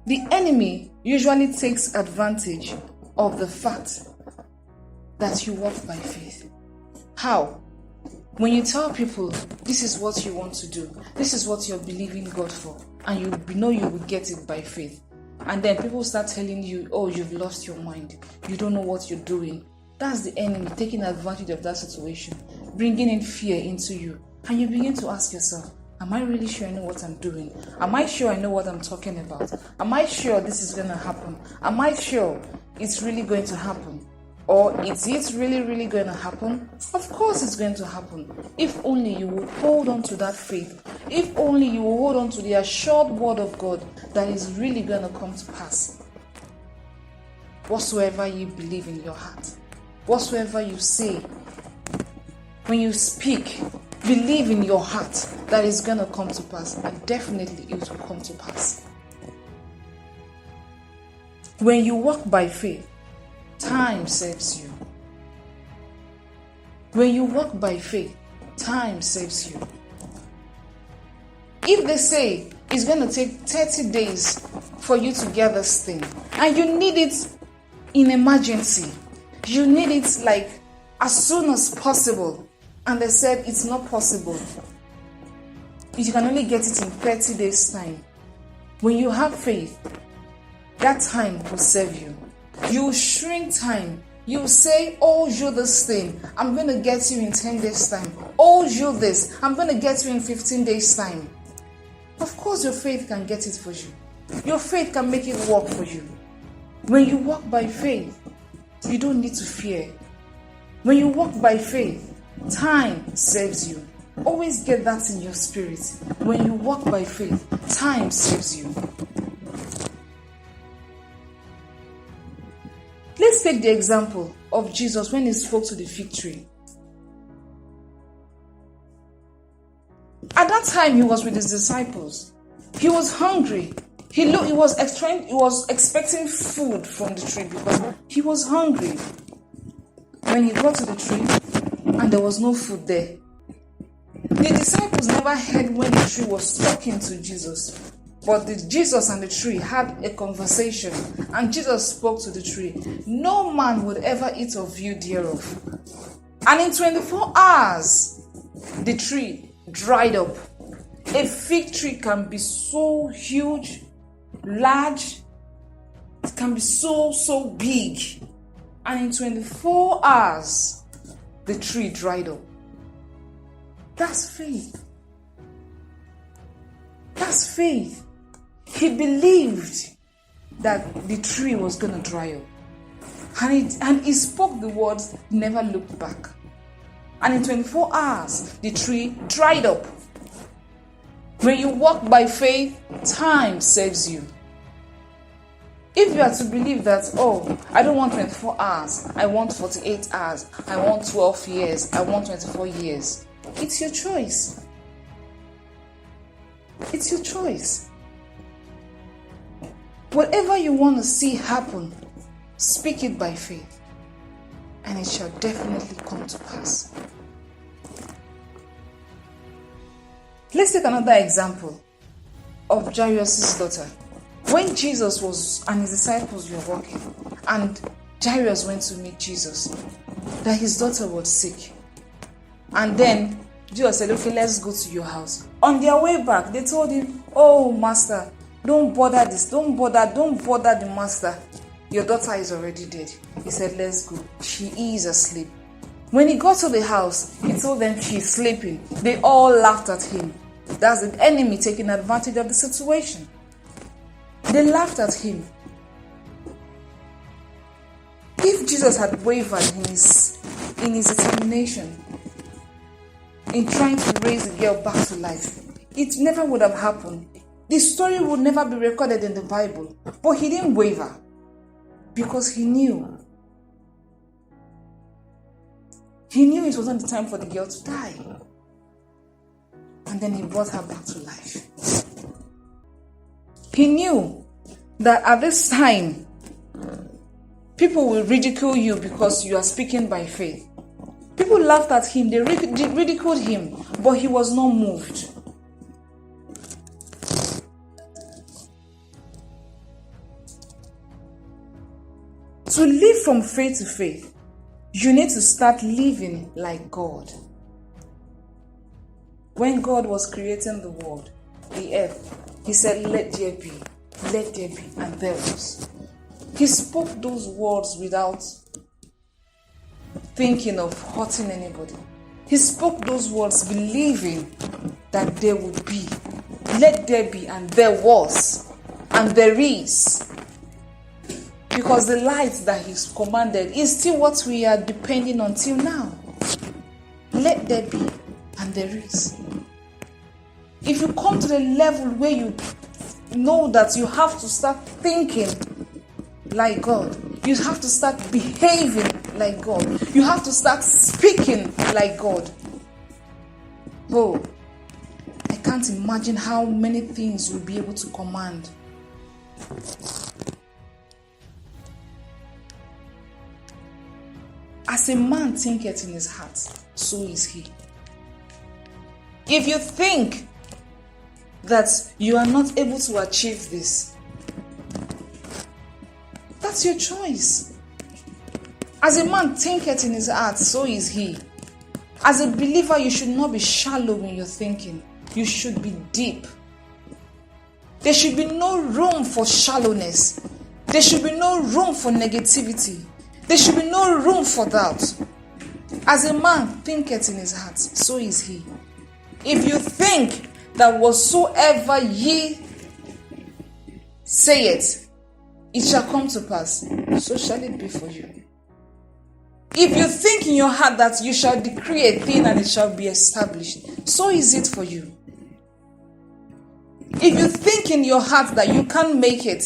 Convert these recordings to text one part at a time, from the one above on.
The enemy usually takes advantage of the fact that you walk by faith. How? When you tell people, this is what you want to do, this is what you're believing God for, and you know you will get it by faith, and then people start telling you, oh, you've lost your mind, you don't know what you're doing. That's the enemy taking advantage of that situation, bringing in fear into you, and you begin to ask yourself, am I really sure I know what I'm doing? Am I sure I know what I'm talking about? Am I sure this is going to happen? Am I sure it's really going to happen? Or is it really going to happen? Of course it's going to happen. If only you will hold on to that faith. If only you will hold on to the assured word of God that is really going to come to pass. Whatsoever you believe in your heart, whatsoever you say, when you speak, believe in your heart that is going to come to pass, and definitely it will come to pass. When you walk by faith, time saves you. When you walk by faith, time saves you. If they say it's going to take 30 days for you to get this thing, and you need it in emergency, you need it like as soon as possible, and they said it's not possible, you can only get it in 30 days time. When you have faith, that time will serve you. You shrink time. You say, oh, you this thing, I'm going to get you in 10 days time. Oh, you this, I'm going to get you in 15 days time. Of course your faith can get it for you. Your faith can make it work for you. When you walk by faith, you don't need to fear. When you walk by faith, time saves you. Always get that in your spirit. When you walk by faith, time saves you. Let's take the example of Jesus when he spoke to the fig tree. At that time, he was with his disciples. He was hungry. He was expecting food from the tree because he was hungry. When he got to the tree and there was no food there, the disciples never heard when the tree was talking to Jesus. But Jesus and the tree had a conversation, and Jesus spoke to the tree. No man would ever eat of you thereof. And in 24 hours, the tree dried up. A fig tree can be so huge, large, it can be so big. And in 24 hours, the tree dried up. That's faith. That's faith. He believed that the tree was going to dry up. And he spoke the words, never looked back. And in 24 hours, the tree dried up. When you walk by faith, time saves you. If you are to believe that, oh, I don't want 24 hours, I want 48 hours, I want 12 years, I want 24 years, it's your choice. It's your choice. Whatever you want to see happen, speak it by faith, and it shall definitely come to pass. Let's take another example of Jairus' daughter. When Jesus and his disciples were walking, and Jairus went to meet Jesus, that his daughter was sick. And then Jesus said, okay, let's go to your house. On their way back, they told him, oh, master, don't bother the master. Your daughter is already dead. He said, let's go. She is asleep. When he got to the house, he told them she's sleeping. They all laughed at him. That's the enemy taking advantage of the situation. They laughed at him. If Jesus had wavered in his determination in trying to raise the girl back to life, it never would have happened. The story would never be recorded in the Bible. But he didn't waver because he knew. He knew it wasn't the time for the girl to die. And then he brought her back to life. He knew that at this time, people will ridicule you because you are speaking by faith. People laughed at him, they ridiculed him, but he was not moved. To live from faith to faith, you need to start living like God. When God was creating the world, the earth, he said, let there be, and there was. He spoke those words without thinking of hurting anybody. He spoke those words believing that there would be. Let there be, and there was, and there is. Because the light that he's commanded is still what we are depending on till now. Let there be, and there is. If you come to the level where you know that you have to start thinking like God, you have to start behaving like God, you have to start speaking like God. Oh, I can't imagine how many things you'll be able to command. As a man thinketh in his heart, so is he. If you think that you are not able to achieve this, that's your choice. As a man thinketh in his heart, so is he. As a believer, you should not be shallow in your thinking. You should be deep. There should be no room for shallowness. There should be no room for negativity. There should be no room for doubt. As a man thinketh in his heart, so is he. If you think that whatsoever ye say it shall come to pass, so shall it be for you. If you think in your heart that you shall decree a thing and it shall be established, so is it for you. If you think in your heart that you can't make it,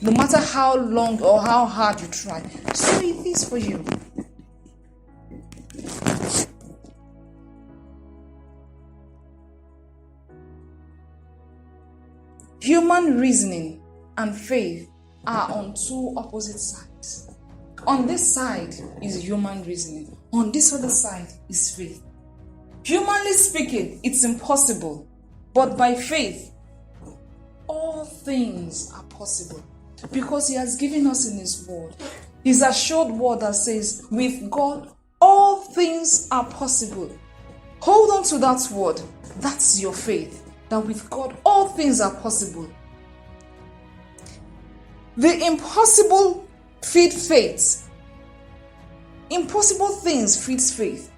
no matter how long or how hard you try, so it is for you. Human reasoning and faith are on two opposite sides. On this side is human reasoning. On this other side is faith. Humanly speaking, it's impossible. But by faith, all things are possible. Because he has given us in his word. His assured word that says, with God, all things are possible. Hold on to that word. That's your faith. That with God, all things are possible. The impossible feed faith. Impossible things feeds faith.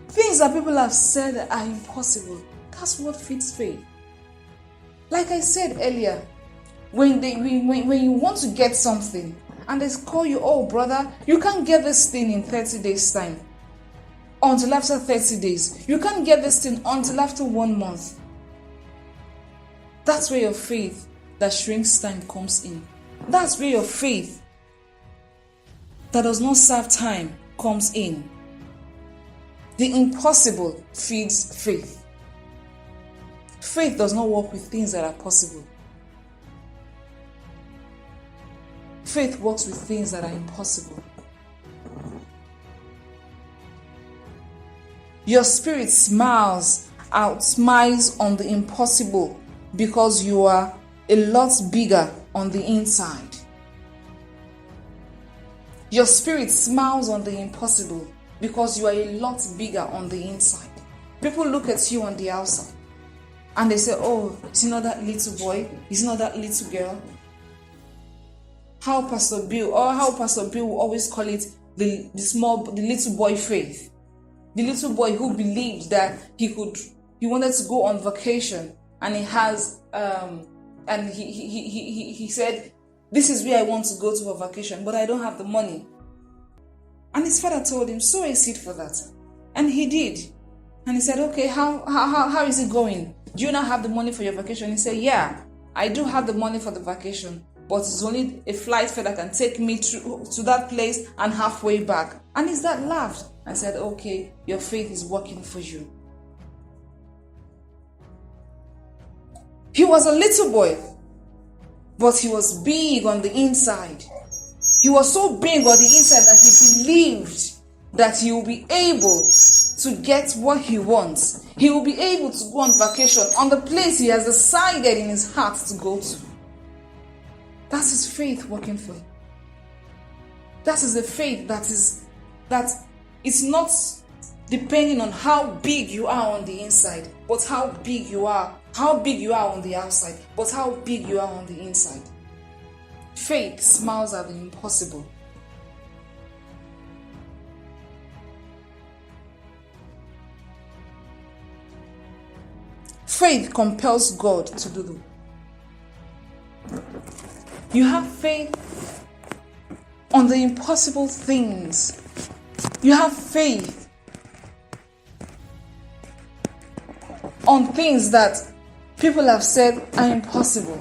Things that people have said are impossible. That's what feeds faith. Like I said earlier, when you want to get something and they call you, oh brother, you can't get this thing in 30 days time. Until after 30 days. You can't get this thing until after 1 month. That's where your faith that shrinks time comes in. That's where your faith that does not serve time comes in. The impossible feeds faith. Faith does not work with things that are possible. Faith works with things that are impossible. Your spirit smiles on the impossible because you are a lot bigger on the inside. Your spirit smiles on the impossible because you are a lot bigger on the inside. People look at you on the outside and they say, oh, is he not that little boy? Is he not that little girl? How Pastor Bill will always call it the little boy faith. The little boy who believed that he wanted to go on vacation and he said, this is where I want to go to a vacation, but I don't have the money. And his father told him, sow a seed for that. And he did. And he said, okay, how is it going? Do you not have the money for your vacation? He said, yeah, I do have the money for the vacation, but it's only a flight fare that can take me to that place and halfway back. And his dad laughed and said, okay, your faith is working for you. He was a little boy, but he was big on the inside. He was so big on the inside that he believed that he will be able to get what he wants. He will be able to go on vacation on the place he has decided in his heart to go to. That's his faith working for him. That is the faith that it's not depending on how big you are on the inside, but how big you are on the outside, but how big you are on the inside. Faith smiles at the impossible. Faith compels God to do the. You have faith on the impossible things. You have faith on things that people have said are impossible.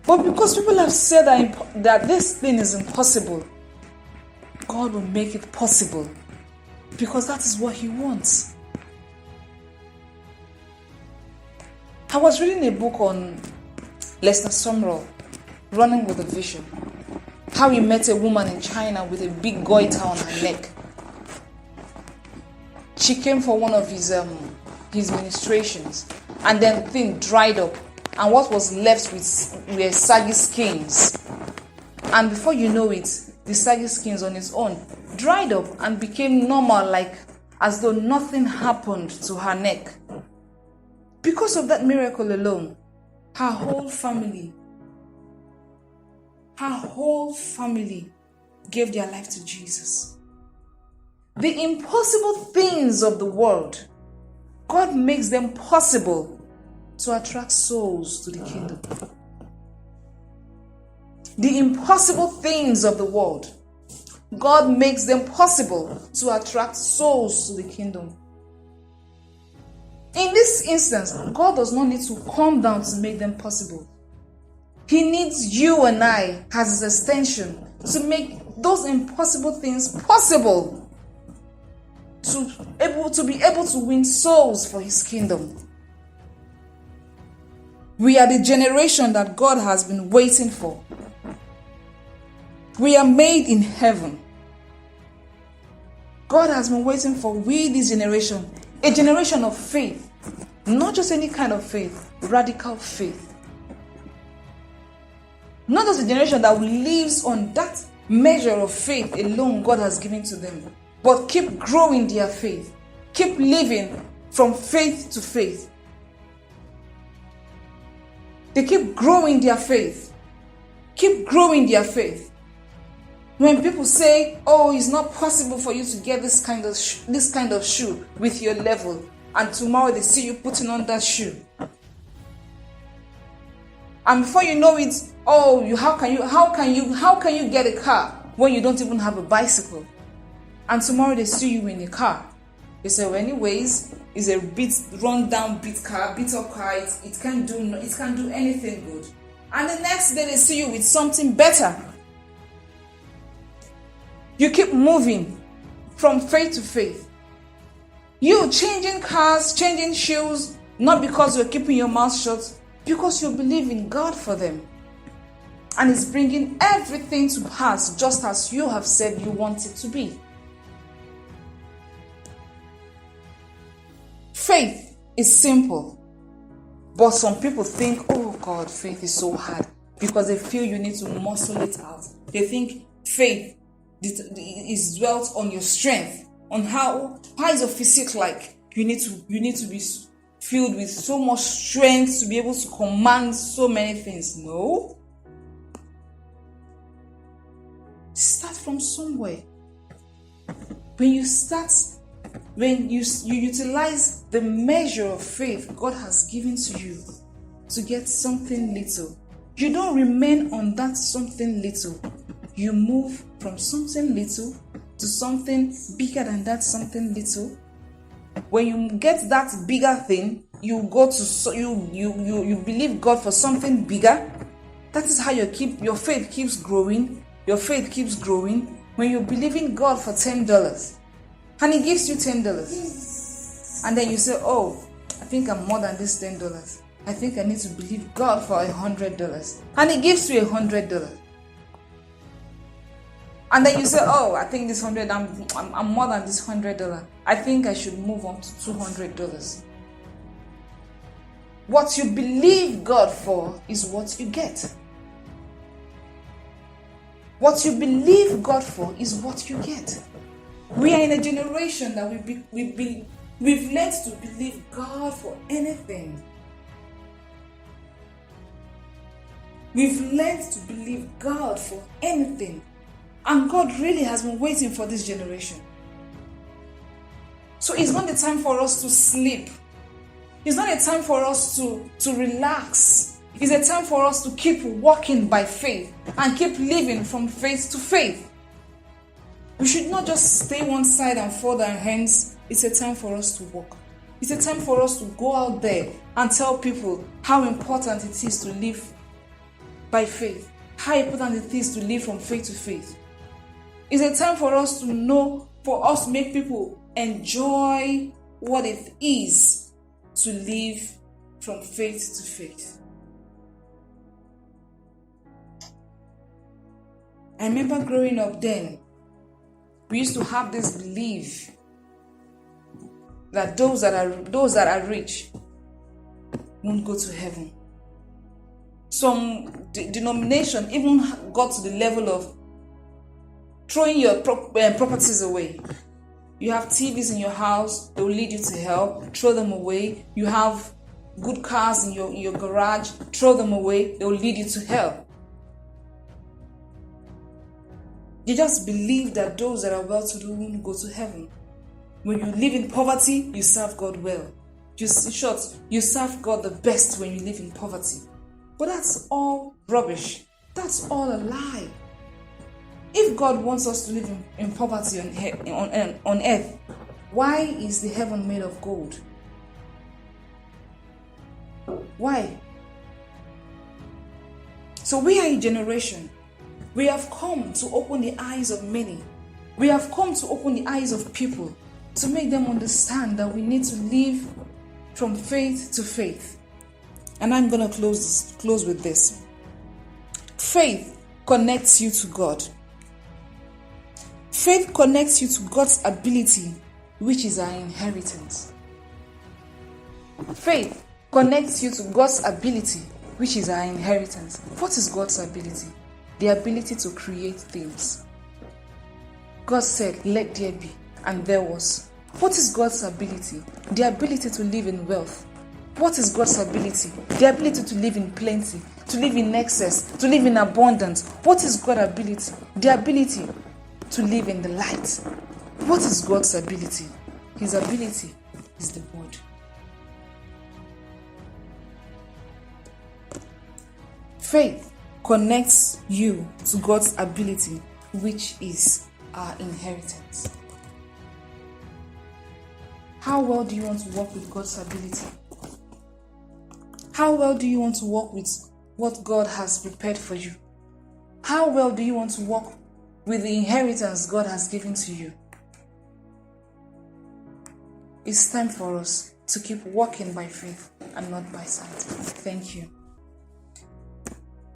But because people have said that this thing is impossible, God will make it possible. Because that is what He wants. I was reading a book on Lester Sumrall, Running with a Vision. How he met a woman in China with a big goiter on her neck. She came for one of his ministrations, and then the thing dried up, and what was left were saggy skins. And before you know it, the saggy skins on its own dried up and became normal, like as though nothing happened to her neck. Because of that miracle alone, her whole family gave their life to Jesus. The impossible things of the world, God makes them possible to attract souls to the kingdom. The impossible things of the world, God makes them possible to attract souls to the kingdom. In this instance, God does not need to come down to make them possible. He needs you and I as His extension to make those impossible things possible, to be able to win souls for His kingdom. We are the generation that God has been waiting for. We are made in heaven. God has been waiting for this generation, a generation of faith, not just any kind of faith, radical faith. Not just a generation that lives on that measure of faith alone God has given to them, but keep growing their faith, keep living from faith to faith. They keep growing their faith, keep growing their faith. When people say, oh, it's not possible for you to get this kind of shoe with your level, and tomorrow they see you putting on that shoe. And before you know it, oh, how can you get a car when you don't even have a bicycle? And tomorrow they see you in a car. They say, well, anyways, it's a run down beat up car, it can't do anything good. And the next day they see you with something better. You keep moving from faith to faith. You changing cars, changing shoes, not because you're keeping your mouth shut, because you believe in God for them. And it's bringing everything to pass just as you have said you want it to be. Faith is simple, but some people think, oh God, faith is so hard, because they feel you need to muscle it out. They think faith is dwelt on your strength, on how is your physique like. You need to be filled with so much strength to be able to command so many things. No. Start from somewhere. When you utilize the measure of faith God has given to you to get something little, you don't remain on that something little. You move from something little to something bigger than that something little. When you get that bigger thing, you believe God for something bigger. That is how your faith keeps growing. Your faith keeps growing when you believe in God for $10 and He gives you $10. And then you say, oh, I think I'm more than this $10. I think I need to believe God for $100. And He gives you $100. And then you say, oh, I think this $100, I'm more than this $100. I think I should move on to $200. What you believe God for is what you get. What you believe God for is what you get. We are in a generation that we've learned to believe God for anything. We've learned to believe God for anything. And God really has been waiting for this generation. So it's not the time for us to sleep. It's not a time for us to relax. It's a time for us to keep walking by faith and keep living from faith to faith. We should not just stay one side and fold our hands. It's a time for us to walk. It's a time for us to go out there and tell people how important it is to live by faith, how important it is to live from faith to faith. It's a time for us to know, for us to make people enjoy what it is to live from faith to faith. I remember growing up then, we used to have this belief that those that are rich won't go to heaven. Some denomination even got to the level of throwing your properties away. You have TVs in your house, they will lead you to hell, throw them away. You have good cars in your garage, throw them away, they will lead you to hell. You just believe that those that are well-to-do won't go to heaven. When you live in poverty, you serve God well. In short, you serve God the best when you live in poverty. But that's all rubbish. That's all a lie. If God wants us to live in poverty on earth, why is the heaven made of gold? Why? So we are a generation. We have come to open the eyes of many. We have come to open the eyes of people to make them understand that we need to live from faith to faith. And I'm going to close with this. Faith connects you to God. Faith connects you to God's ability, which is our inheritance. Faith connects you to God's ability, which is our inheritance. What is God's ability? The ability to create things. God said, "Let there be," and there was. What is God's ability? The ability to live in wealth. What is God's ability? The ability to live in plenty, to live in excess, to live in abundance. What is God's ability? The ability to live in the light. What is God's ability? His ability is the word. Faith connects you to God's ability, which is our inheritance. How well do you want to walk with God's ability? How well do you want to walk with what God has prepared for you? How well do you want to walk with the inheritance God has given to you? It's time for us to keep walking by faith and not by sight. Thank you.